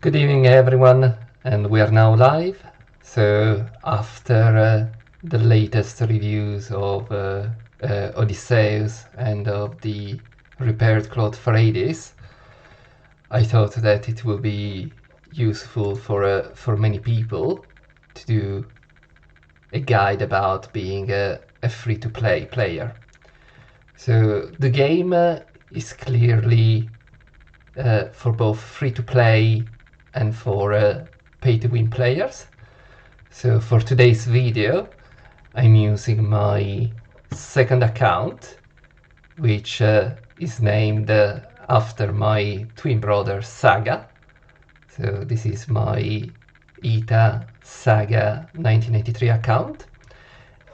Good evening everyone, and we are now live. So after the latest reviews of Odysseus and of the repaired cloth for Hades, I thought that it would be useful for many people to do a guide about being a free-to-play player. So the game is clearly for both free-to-play and for pay-to-win players. So for today's video I'm using my second account, which is named after my twin brother Saga. So this is my ETA Saga 1983 account,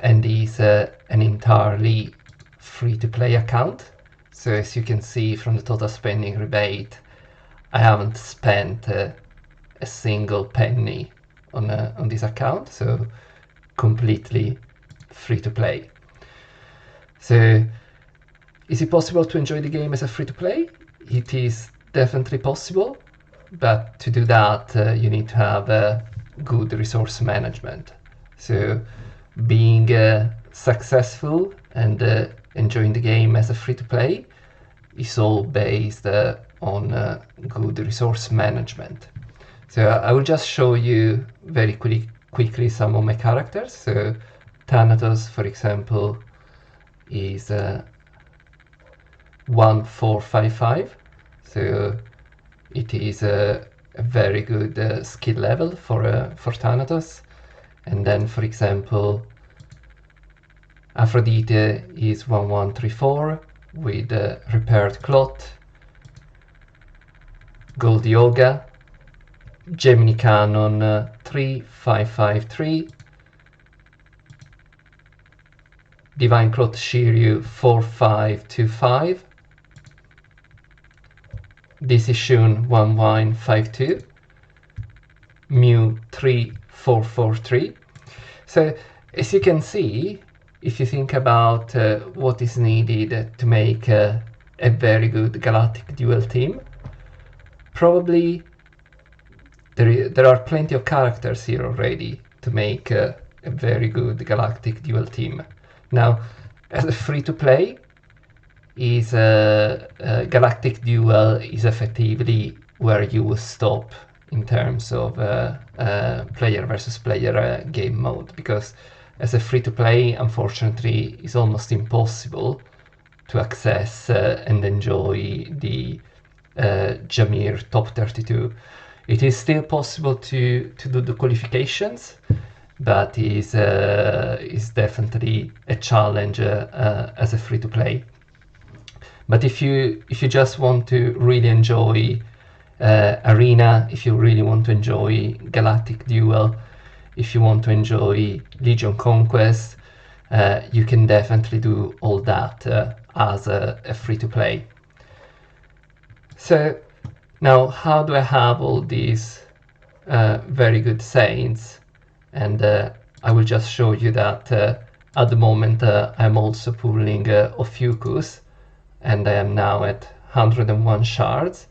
and is an entirely free-to-play account. So as you can see from the total spending rebate, I haven't spent a single penny on this account, so completely free-to-play. So is it possible to enjoy the game as a free-to-play? It is definitely possible, but to do that you need to have good resource management. So being successful and enjoying the game as a free-to-play is all based on good resource management. So I will just show you very quickly some of my characters. So Thanatos, for example, is 1455, so it is a very good skill level for Thanatos. And then, for example, Aphrodite is 1134 with repaired cloth. Gold Yoga, Gemini Cannon 3553, Divine Cloth Shiryu 4525, DC Shun 1152, Mew 3443. So as you can see, if you think about what is needed to make a very good galactic duel team, probably there are plenty of characters here already to make a very good galactic duel team. Now, as a free-to-play, galactic duel is effectively where you will stop in terms of player versus player game mode, because as a free-to-play, unfortunately, it's almost impossible to access and enjoy the Jamir top 32. It is still possible to do the qualifications, but is definitely a challenge as a free-to-play. But if you just want to really enjoy Arena, if you really want to enjoy Galactic Duel, if you want to enjoy Legion Conquest, you can definitely do all that as a free-to-play. So now, how do I have all these very good saints? And I will just show you that at the moment I'm also pulling Ophiuchus, and I am now at 101 shards.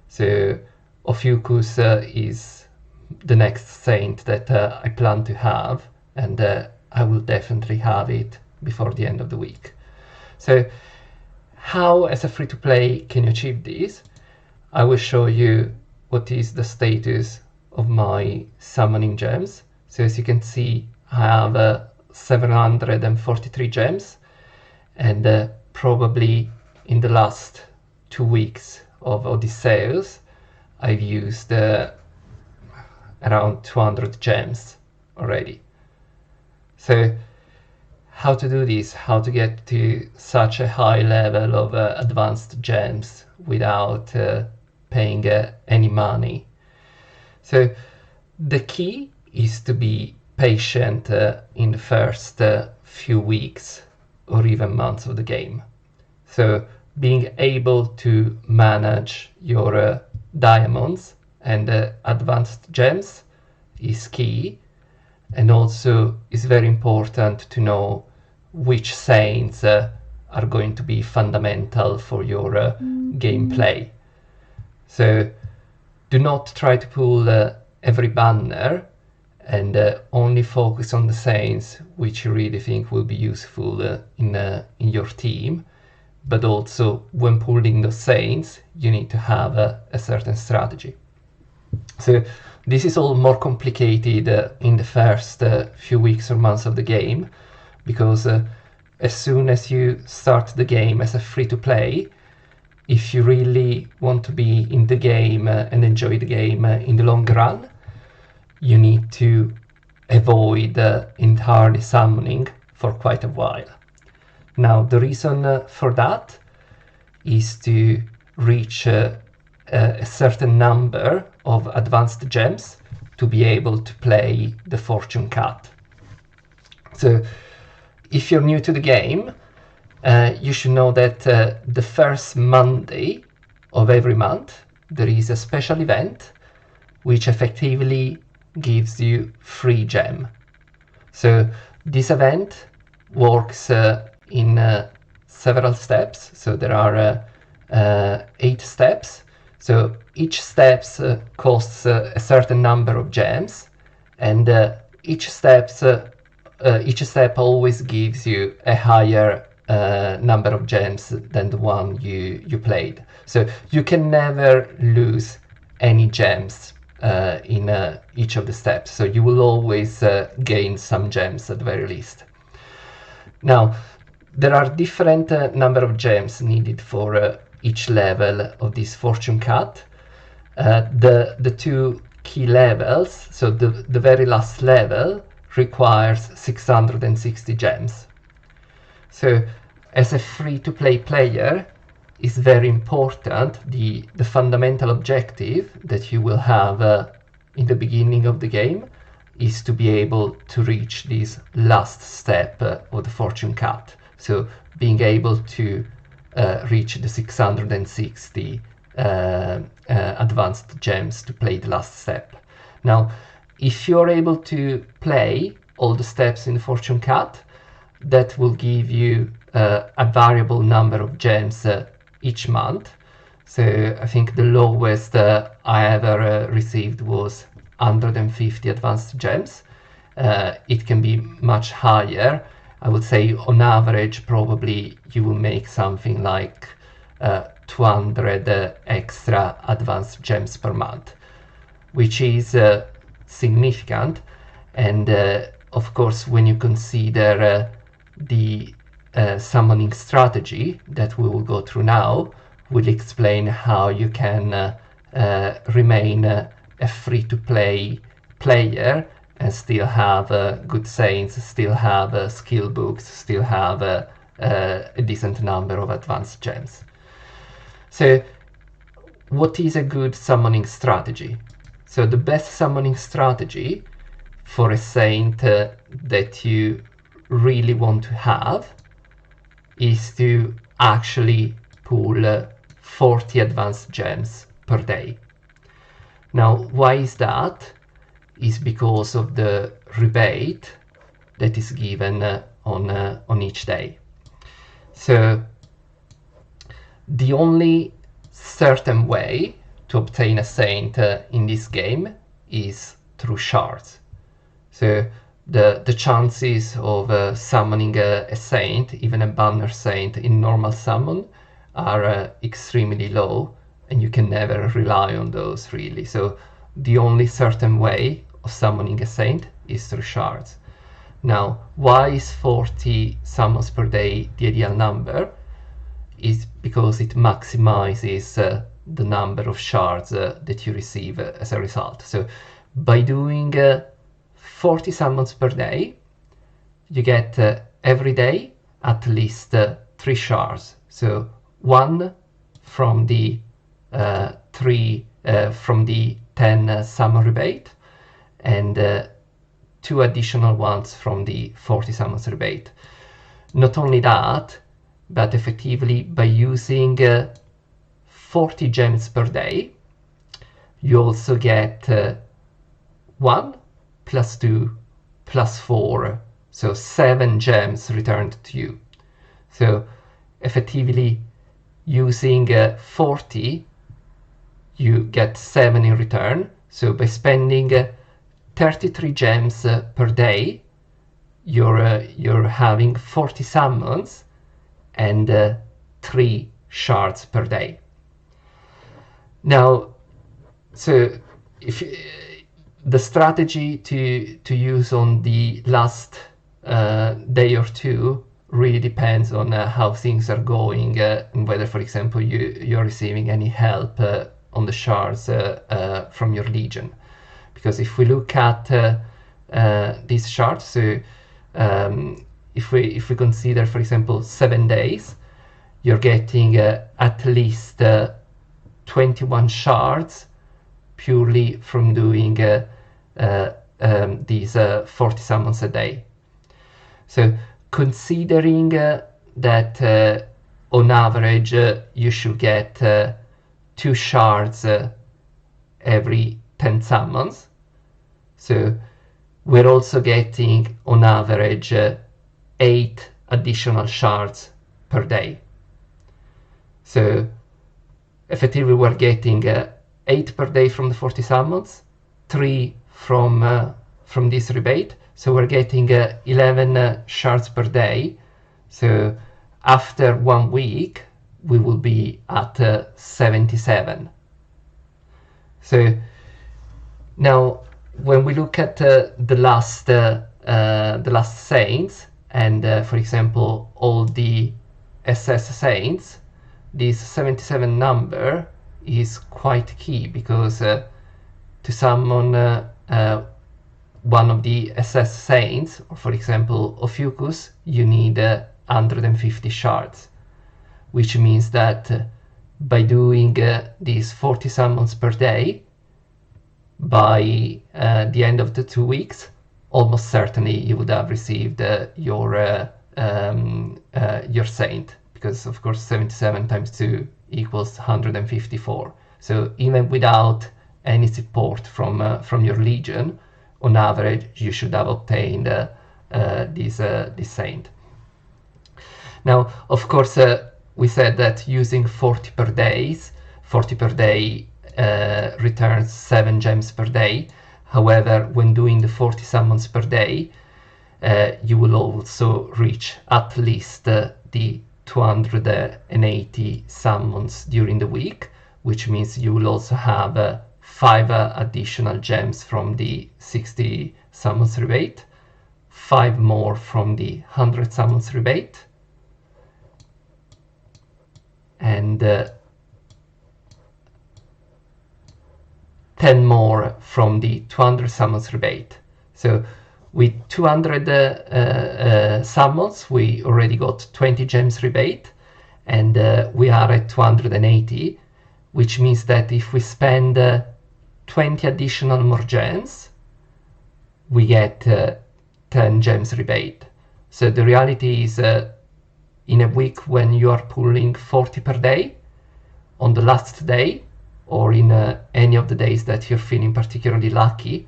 So Ophiuchus is the next saint that I plan to have, and I will definitely have it before the end of the week. So how, as a free-to-play, can you achieve this? I will show you what is the status of my summoning gems. So as you can see, I have 743 gems, and probably in the last 2 weeks of Odysseus, I've used around 200 gems already. So how to do this, how to get to such a high level of advanced gems without paying any money? So the key is to be patient in the first few weeks or even months of the game. So being able to manage your diamonds and advanced gems is key, and also is very important to know which saints are going to be fundamental for your gameplay. So do not try to pull every banner, and only focus on the saints which you really think will be useful in your team. But also, when pulling the saints, you need to have a certain strategy. So this is all more complicated in the first few weeks or months of the game, because as soon as you start the game as a free-to-play, if you really want to be in the game and enjoy the game in the long run, you need to avoid entirely summoning for quite a while. Now, the reason for that is to reach a certain number of advanced gems to be able to play the fortune cut. So if you're new to the game, you should know that the first Monday of every month there is a special event which effectively gives you free gem. So this event works in several steps. So there are 8 steps. So each step costs a certain number of gems, and each step always gives you a higher number of gems than the one you played. So you can never lose any gems in each of the steps. So you will always gain some gems at the very least. Now, there are different number of gems needed for each level of this fortune cut. The 2 key levels, so the very last level requires 660 gems. So as a free-to-play player, it's very important, the fundamental objective that you will have in the beginning of the game is to be able to reach this last step of the fortune cut. So being able to reach the 660 advanced gems to play the last step. Now, if you're able to play all the steps in the fortune cut, that will give you a variable number of gems each month. So I think the lowest I ever received was 150 advanced gems. It can be much higher. I would say on average probably you will make something like 200 extra advanced gems per month, which is significant. And of course, when you consider the summoning strategy that we will go through now, will explain how you can remain a free-to-play player and still have good saints, still have skill books, still have a decent number of advanced gems. So what is a good summoning strategy? So the best summoning strategy for a saint that you really want to have is to actually pull 40 advanced gems per day. Now, why is that? Is because of the rebate that is given on each day. So the only certain way to obtain a saint in this game is through shards. So the chances of summoning a saint, even a banner saint in normal summon, are extremely low, and you can never rely on those really. So the only certain way of summoning a saint is through shards. Now, why is 40 summons per day the ideal number? Is because it maximizes the number of shards that you receive as a result. So by doing 40 summons per day, you get every day at least 3 shards. So 1 from the 10 summon rebate, and 2 additional ones from the 40 summons rebate. Not only that, but effectively by using 40 gems per day, you also get 1 plus 2 plus 4, so 7 gems returned to you. So effectively using 40, you get 7 in return. So by spending 33 gems per day, you're having 40 summons and 3 shards per day. Now, so if the strategy to use on the last day or two really depends on how things are going and whether, for example, you're receiving any help on the shards from your legion. Because if we look at these shards, so if we consider, for example, 7 days, you're getting at least 21 shards purely from doing these 40 summons a day. So considering that on average you should get 2 shards every 10 summons, so we're also getting on average 8 additional shards per day. So effectively we're getting 8 per day from the 40 summons, 3 from this rebate, so we're getting 11 shards per day. So after 1 week we will be at 77. So now when we look at the last saints and for example all the SS saints, this 77 number is quite key, because to summon one of the SS saints, or for example Ophiuchus, you need 150 shards, which means that by doing these 40 summons per day, by the end of the 2 weeks, almost certainly you would have received your saint, because of course 77 times 2 equals 154. So even without any support from your legion, on average you should have obtained this saint. Now of course we said that using 40 per day returns 7 gems per day. However, when doing the 40 summons per day, you will also reach at least the 280 summons during the week, which means you will also have 5 additional gems from the 60 summons rebate, 5 more from the 100 summons rebate, and 10 more from the 200 summons rebate. So with 200 summons we already got 20 gems rebate, and we are at 280, which means that if we spend 20 additional more gems we get 10 gems rebate. So the reality is in a week when you are pulling 40 per day, on the last day or in any of the days that you're feeling particularly lucky,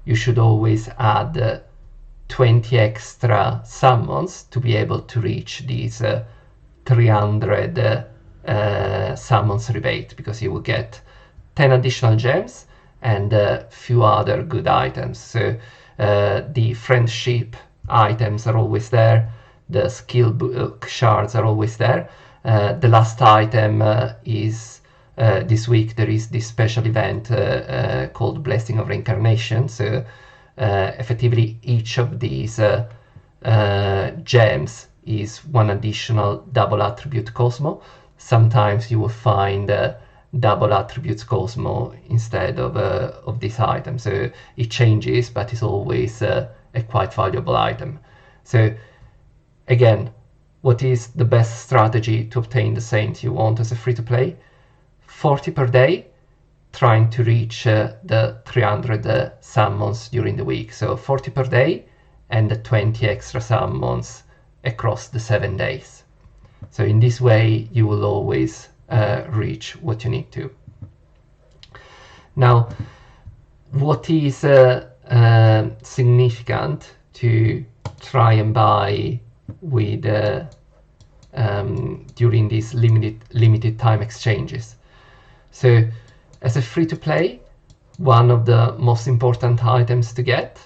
you should always add 20 extra summons to be able to reach these 300 summons rebate, because you will get 10 additional gems and a few other good items. So the friendship items are always there, the skill book shards are always there. The last item is this week there is this special event called Blessing of Reincarnation. So effectively each of these gems is 1 additional double attribute Cosmo. Sometimes you will find double attributes Cosmo instead of this item, so it changes, but it's always a quite valuable item. So again, what is the best strategy to obtain the saint you want as a free-to-play? 40 per day, trying to reach the 300 summons during the week. So 40 per day and 20 extra summons across the 7 days. So in this way you will always reach what you need to. Now, what is significant to try and buy with during these limited time exchanges? So as a free-to-play, one of the most important items to get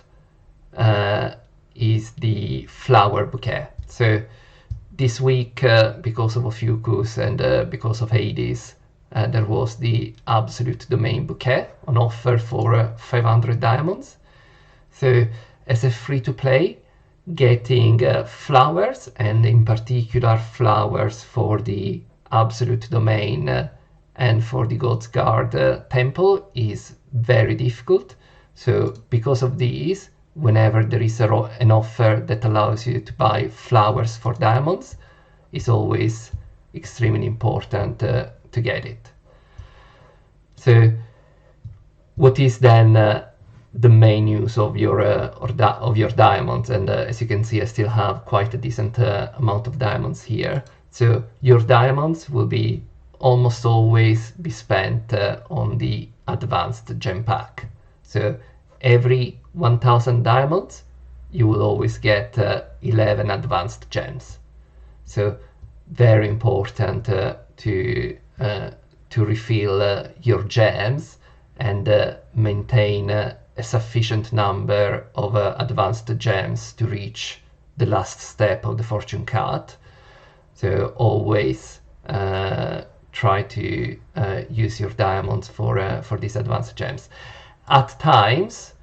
is the flower bouquet. So this week, because of Ophiuchus and because of Hades, there was the Absolute Domain bouquet on offer for 500 diamonds. So as a free-to-play, getting flowers, and in particular flowers for the Absolute Domain and for the God's Guard temple is very difficult. So because of these, whenever there is an offer that allows you to buy flowers for diamonds, it's always extremely important to get it. So what is then the main use of your diamonds? And as you can see, I still have quite a decent amount of diamonds here. So your diamonds will be almost always be spent on the advanced gem pack. So every 1000 diamonds, you will always get 11 advanced gems. So very important to refill your gems and maintain a sufficient number of advanced gems to reach the last step of the fortune card. So always try to use your diamonds for these advanced gems. At times,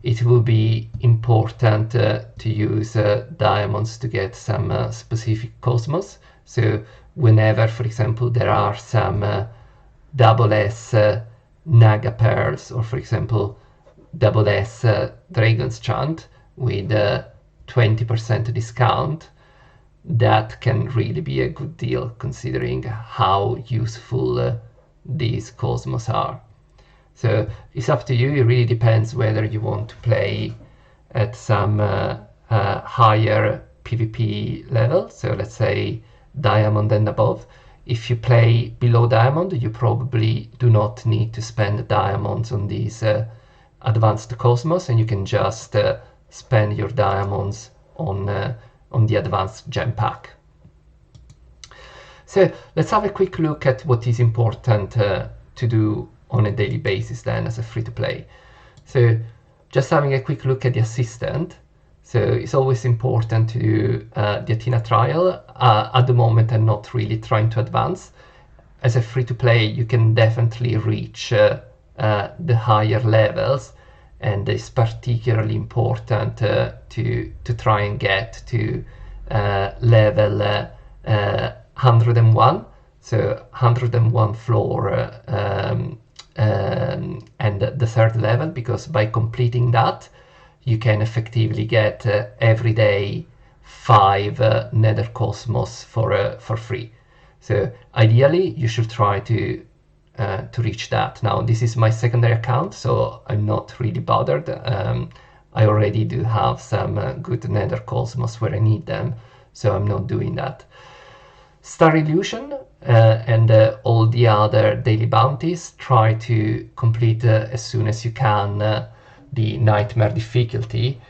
it will be important to use diamonds to get some specific cosmos. So whenever, for example, there are some SS Naga pearls, or for example SS Dragon's Chant with 20% discount, that can really be a good deal considering how useful these cosmos are. So it's up to you. It really depends whether you want to play at some higher PvP level, so let's say diamond and above. If you play below diamond, you probably do not need to spend diamonds on these advanced cosmos, and you can just spend your diamonds on the advanced gem pack. So let's have a quick look at what is important to do on a daily basis then as a free-to-play. So just having a quick look at the assistant. So it's always important to do the Athena trial. At the moment, I'm not really trying to advance. As a free-to-play, you can definitely reach the higher levels, and it's particularly important to try and get to level 101. So 101 floor and the third level, because by completing that, you can effectively get every day 5 nether cosmos for free. So ideally, you should try to reach that. Now, this is my secondary account, so I'm not really bothered. I already do have some good nether cosmos where I need them, so I'm not doing that. Star Illusion and all the other daily bounties, try to complete as soon as you can the nightmare difficulty,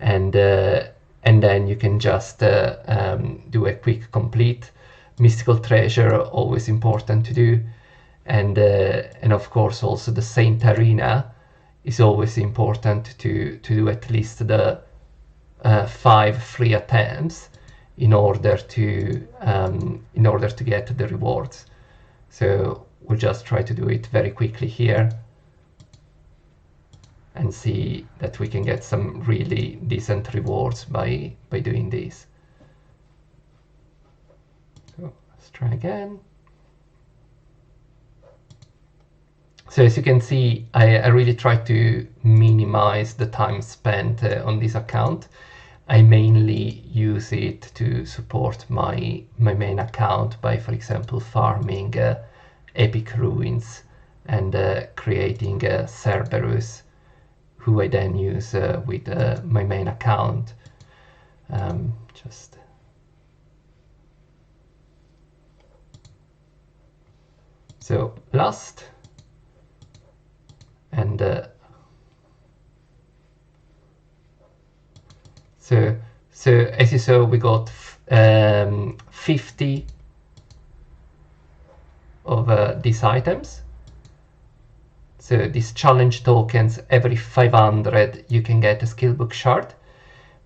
and then you can just do a quick complete. Mystical treasure, always important to do, and of course also the Saint Arena is always important to do at least the 5 free attempts in order to get the rewards. So we'll just try to do it very quickly here and see that we can get some really decent rewards by doing this. So let's try again. So as you can see, I really try to minimize the time spent on this account. I mainly use it to support my main account by, for example, farming epic ruins and creating Cerberus, who I then use with my main account. So last, and so as you saw, we got 50 of these items. So these challenge tokens, every 500 you can get a skill book shard.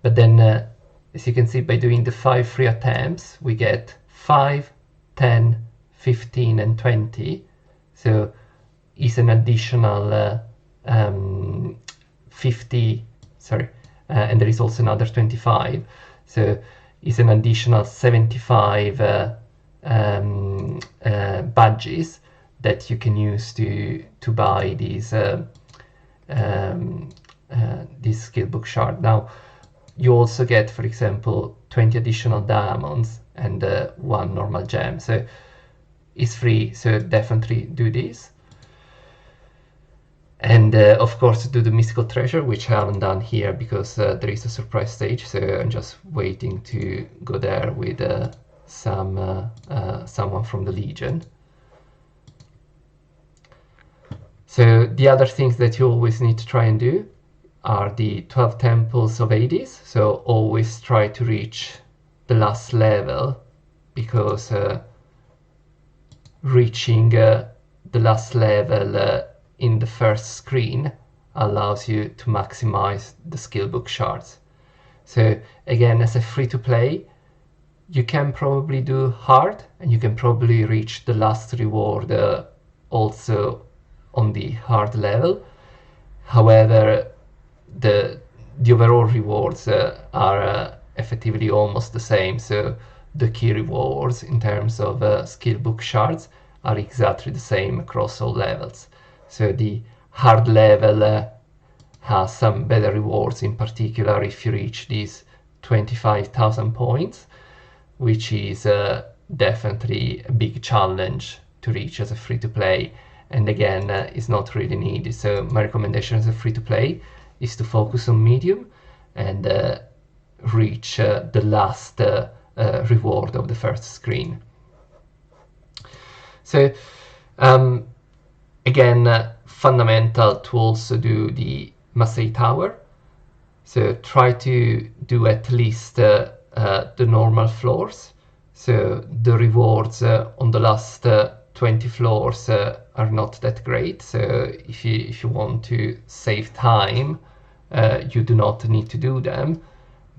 But then, as you can see, by doing the 5 free attempts, we get 5, 10, 15, and 20. So is an additional 50, sorry, and there is also another 25. So is an additional 75 badges that you can use to buy these skill book shard. Now you also get, for example, 20 additional diamonds and 1 normal gem, so it's free, so definitely do this. And of course do the mystical treasure, which I haven't done here because there is a surprise stage, so I'm just waiting to go there with someone from the Legion. So the other things that you always need to try and do are the 12 temples of Hades. So always try to reach the last level, because reaching the last level in the first screen allows you to maximize the skill book shards. So again, as a free-to-play, you can probably do hard, and you can probably reach the last reward also on the hard level. However, the overall rewards are effectively almost the same. So the key rewards in terms of skill book shards are exactly the same across all levels. So the hard level has some better rewards, in particular if you reach these 25,000 points, which is definitely a big challenge to reach as a free-to-play, and again is not really needed. So my recommendation as a free-to-play is to focus on medium and reach the last reward of the first screen. So again, fundamental to also do the Massey Tower. So try to do at least the normal floors. So the rewards on the last 20 floors are not that great. So if you want to save time, you do not need to do them,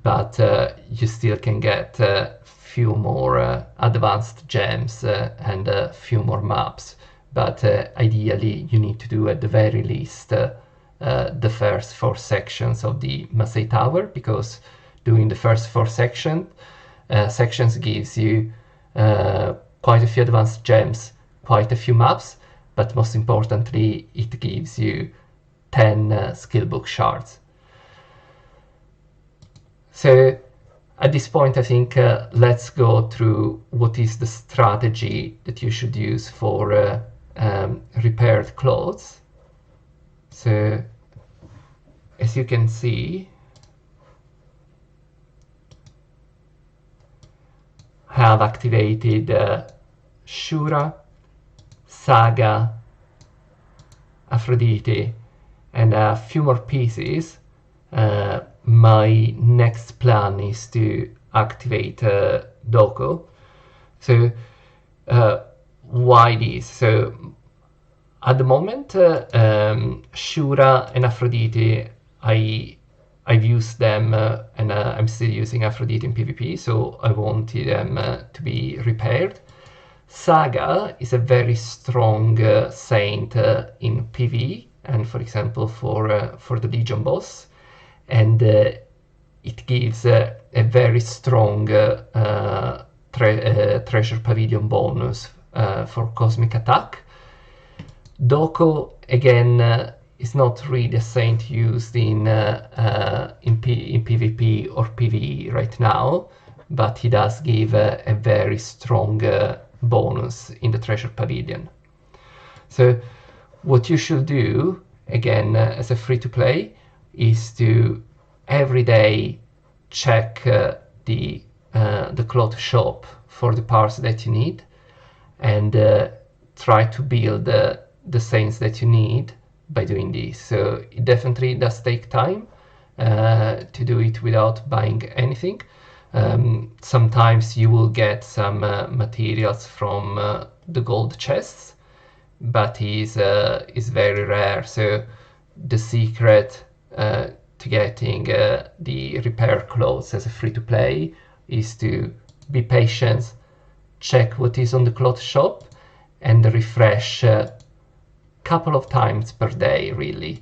but you still can get a few more advanced gems and a few more maps. But ideally, you need to do at the very least the first 4 sections of the Massey Tower, because doing the first 4 sections gives you quite a few advanced gems, quite a few maps, but most importantly, it gives you 10 skill book shards. So at this point, I think let's go through what is the strategy that you should use for repaired clothes. So as you can see, I have activated Shura, Saga, Aphrodite, and a few more pieces. My next plan is to activate Doko. So why this? So at the moment, Shura and Aphrodite, I've used them and I'm still using Aphrodite in PvP, so I wanted them to be repaired. Saga is a very strong saint in PvE, and for example for the Legion boss, and it gives a very strong treasure pavilion bonus for cosmic attack. Doko again is not really a saint used in PvP or PvE right now, but he does give a very strong bonus in the treasure pavilion. So what you should do, again as a free-to-play, is to every day check the cloth shop for the parts that you need, and try to build the saints that you need by doing this. So it definitely does take time to do it without buying anything. Sometimes you will get some materials from the gold chests, but is very rare. So the secret to getting the repair clothes as a free-to-play is to be patient, check what is on the cloth shop, and refresh couple of times per day, really.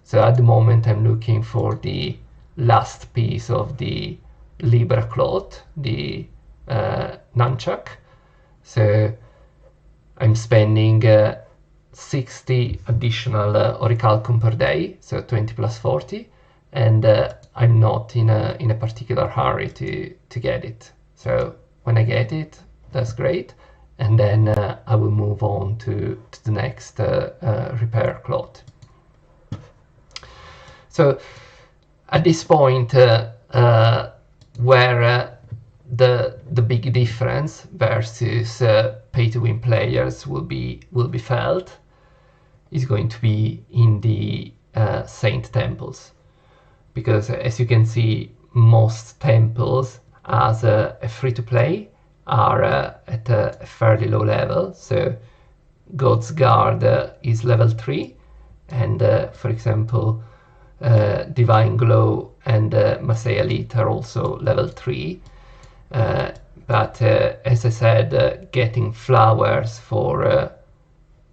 So at the moment I'm looking for the last piece of the Libra cloth, the nunchuck. So I'm spending 60 additional orichalcum per day, so 20 plus 40, and I'm not in a particular hurry to get it. So when I get it, that's great, and then I will move on to the next repair cloth. So at this point, where the big difference versus pay-to-win players will be felt is going to be in the saint temples, because as you can see, most temples as a free-to-play are at a fairly low level. So God's Guard is level 3, and for example Divine Glow and Masaya Elite are also level 3. But as I said, getting flowers for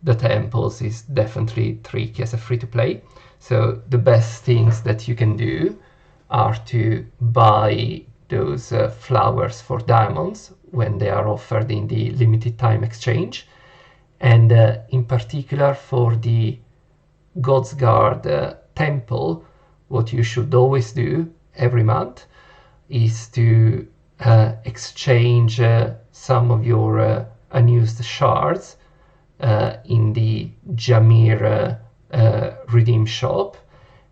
the temples is definitely tricky as a free-to-play. So the best things that you can do are to buy those flowers for diamonds when they are offered in the limited time exchange, and in particular for the God's Guard temple, what you should always do every month is to exchange some of your unused shards in the Jamir redeem shop,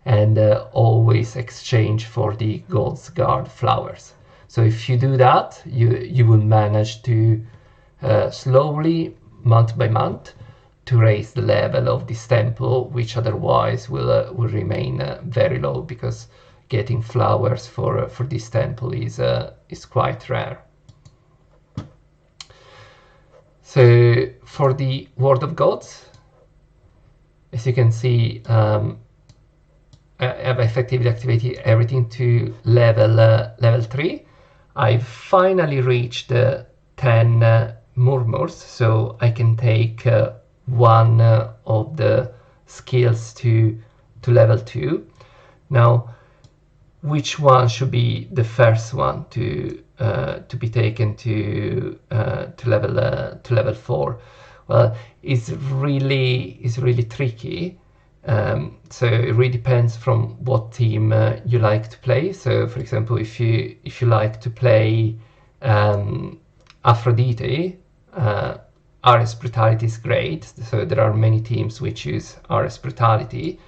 and always exchange for the God's Guard flowers. So if you do that, you will manage to slowly, month by month, to raise the level of this temple, which otherwise will remain very low, because getting flowers for this temple is quite rare. So for the Word of Gods, as you can see, I've effectively activated everything to level 3. I've finally reached 10 murmurs, so I can take one of the skills to level 2. Now, which one should be the first one to be taken to level 4? Well, it's really tricky. So it really depends from what team you like to play. So, for example, if you like to play Aphrodite, Ares Brutality is great. So there are many teams which use Ares Brutality.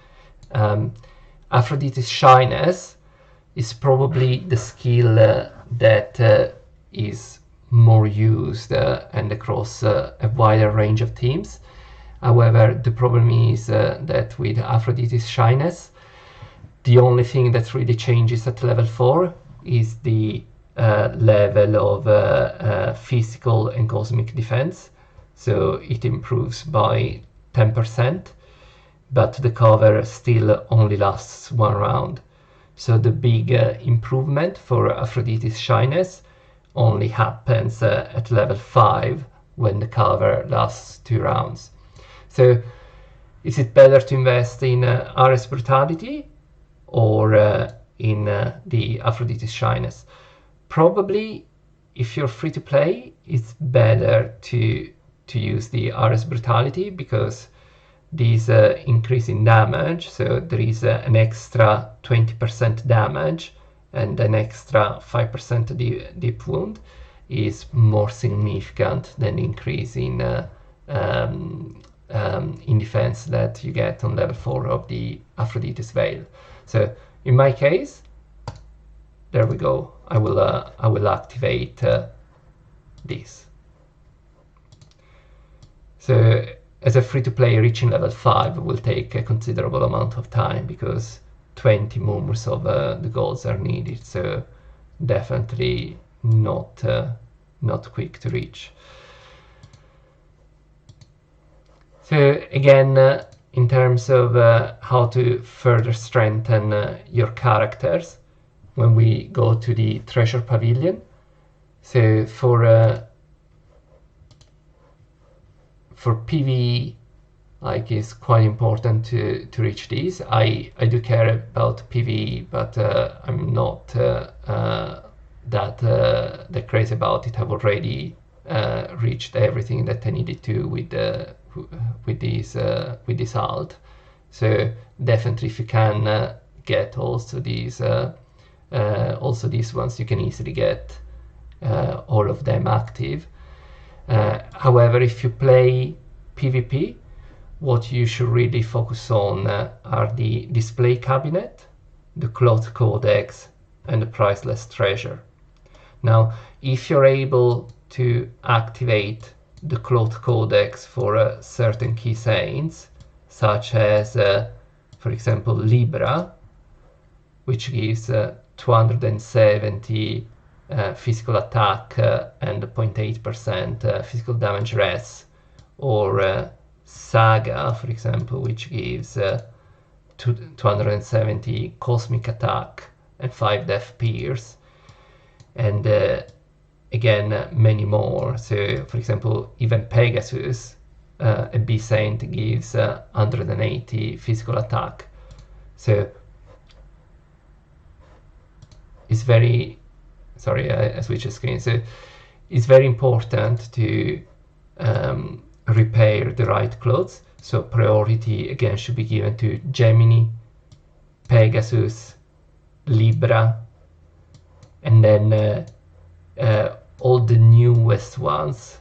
Aphrodite's Shyness is probably the skill that is more used and across a wider range of teams. However, the problem is that with Aphrodite's Shyness, the only thing that really changes at level 4 is the level of physical and cosmic defense. So it improves by 10%, but the cover still only lasts 1 round. So the big improvement for Aphrodite's Shyness only happens at level 5, when the cover lasts 2 rounds. So is it better to invest in Ares Brutality or in the Aphrodite's Shyness? Probably, if you're free to play, it's better to use the Ares Brutality, because these increase in damage, so there is an extra 20% damage and an extra 5% deep wound is more significant than the increase in defense that you get on level 4 of the Aphrodite's Veil. So in my case, there we go. I will activate this. So as a free-to-play, reaching level 5 will take a considerable amount of time, because 20 murmurs of the goals are needed. So definitely not quick to reach. So again, in terms of how to further strengthen your characters, when we go to the treasure pavilion, so for PvE, like, it's quite important to reach these. I do care about PvE, but I'm not that crazy about it. I've already reached everything that I needed to with this alt. So definitely, if you can get also these ones, you can easily get all of them active. However, if you play PvP, what you should really focus on are the display cabinet, the KOTZ codex, and the priceless treasure. Now, if you're able to activate the KOTZ codex for certain key saints, such as, for example, Libra, which gives 270 physical attack and 0.8% physical damage res, or Saga, for example, which gives 270 cosmic attack and 5 death pierce, and again many more. So for example, even Pegasus, a B Saint, gives 180 physical attack. So it's very, sorry, I switched the screen. So it's very important to repair the right clothes. So priority again should be given to Gemini, Pegasus, Libra, and then all the newest ones,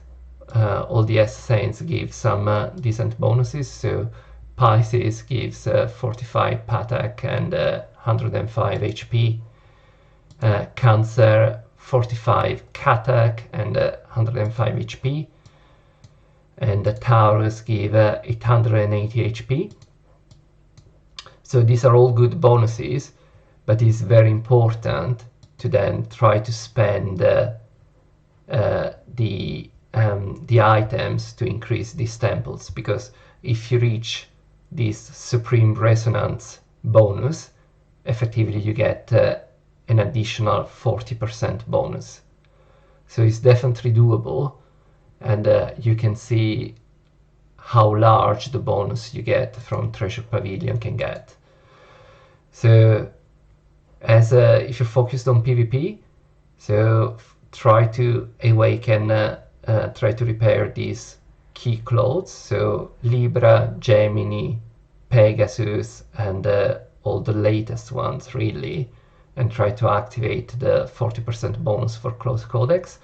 all the S Saints give some decent bonuses. So Pisces gives 45 attack and 105 HP. Cancer 45 attack and 105 HP. And the Taurus give 880 HP. So these are all good bonuses, but it's very important to then try to spend the items to increase these temples, because if you reach this Supreme Resonance bonus, effectively you get an additional 40% bonus. So it's definitely doable, and you can see how large the bonus you get from Treasure Pavilion can get. So as if you're focused on PvP, so try to awaken, try to repair these key clothes, so Libra, Gemini, Pegasus, and all the latest ones really, and try to activate the 40% bonus for KOTZ codex.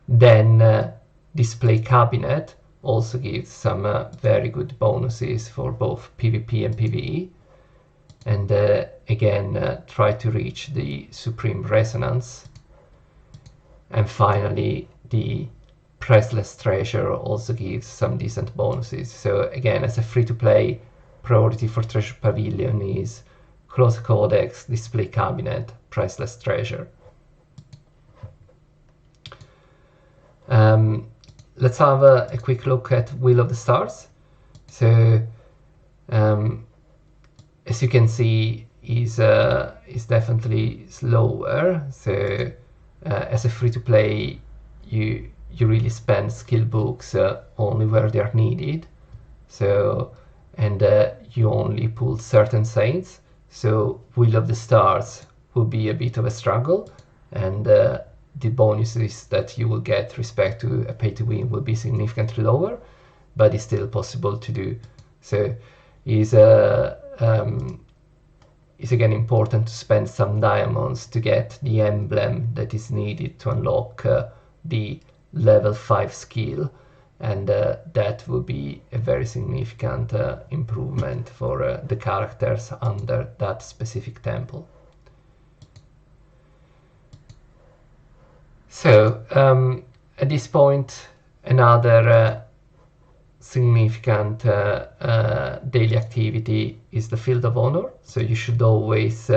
Then display cabinet also gives some very good bonuses for both PvP and PvE. And again, try to reach the Supreme Resonance. And finally, the Priceless Treasure also gives some decent bonuses. So again, as a free-to-play, priority for Treasure Pavilion is KOTZ Codex, Display Cabinet, Priceless Treasure. Let's have a quick look at Wheel of the Stars. So as you can see, is definitely slower. So as a free-to-play, you really spend skill books only where they are needed. So and you only pull certain saints. So Wheel of the Stars will be a bit of a struggle, and the bonuses that you will get respect to a pay-to-win will be significantly lower, but it's still possible to do. So it's again important to spend some diamonds to get the emblem that is needed to unlock the level 5 skill, and that will be a very significant improvement for the characters under that specific temple. So at this point, another significant daily activity is the Field of Honor. So you should always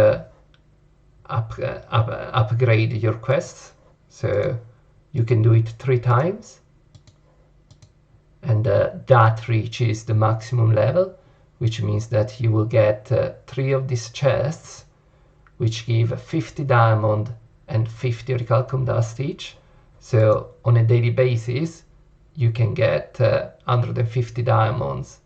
upgrade your quests. So you can do it 3 times. and that reaches the maximum level, which means that you will get 3 of these chests, which give 50 diamond and 50 orichalcum dust each. So on a daily basis, you can get 150 diamonds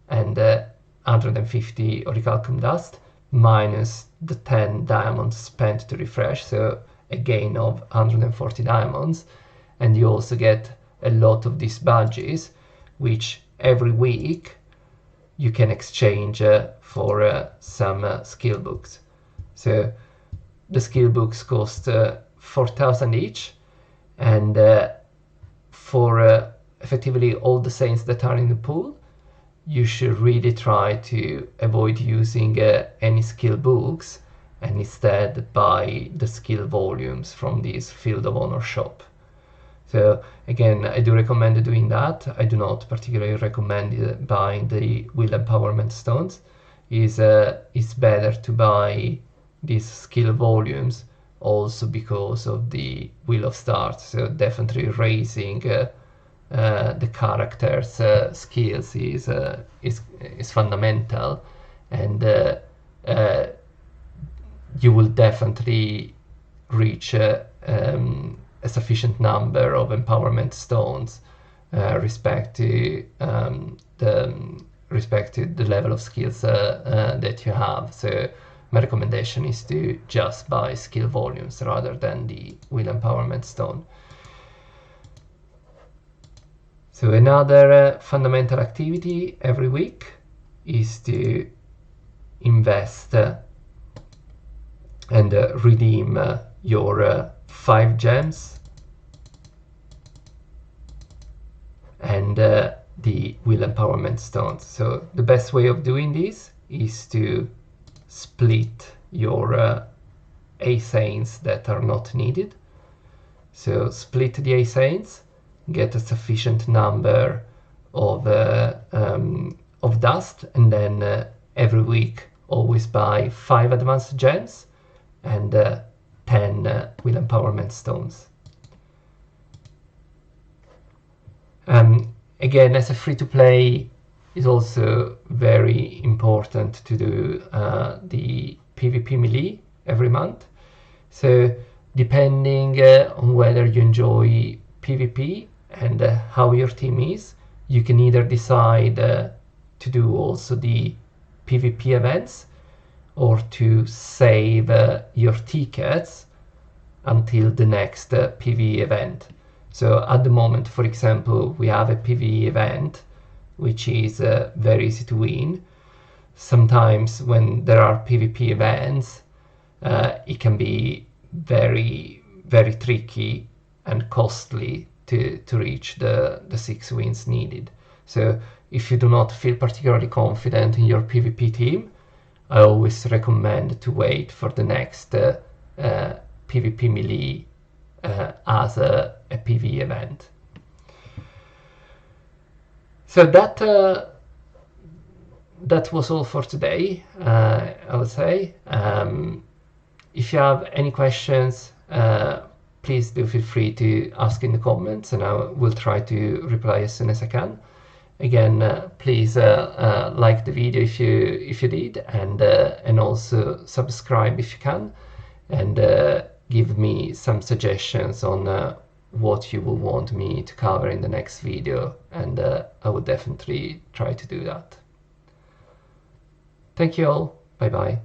and 150 orichalcum dust, minus the 10 diamonds spent to refresh, so a gain of 140 diamonds. And you also get a lot of these badges, which every week you can exchange for some skill books. So the skill books cost 4,000 each, and for effectively all the saints that are in the pool, you should really try to avoid using any skill books and instead buy the skill volumes from this Field of Honor shop. So again, I do recommend doing that. I do not particularly recommend buying the Will Empowerment Stones. It's better to buy these skill volumes also because of the Wheel of Stars. So definitely raising the character's skills is fundamental, and you will definitely reach a sufficient number of empowerment stones respect to the level of skills that you have. So my recommendation is to just buy skill volumes rather than the Will Empowerment Stone. So another fundamental activity every week is to invest and redeem your 5 gems and the Will Empowerment Stones. So the best way of doing this is to split your A saints that are not needed. So split the A saints, get a sufficient number of dust, and then every week always buy 5 advanced gems and 10 Will Empowerment Stones. Again, as a free-to-play, it's also very important to do the PvP melee every month. So depending on whether you enjoy PvP and how your team is, you can either decide to do also the PvP events or to save your tickets until the next PvE event. So at the moment, for example, we have a PvE event which is very easy to win. Sometimes when there are PvP events, it can be very, very tricky and costly to reach the 6 wins needed. So if you do not feel particularly confident in your PvP team, I always recommend to wait for the next PvP melee as a PvE event. So that was all for today, I would say. If you have any questions, please do feel free to ask in the comments, and I will try to reply as soon as I can. Again, please like the video if you did, and also subscribe if you can, and give me some suggestions on what you will want me to cover in the next video, and I will definitely try to do that. Thank you all. Bye bye.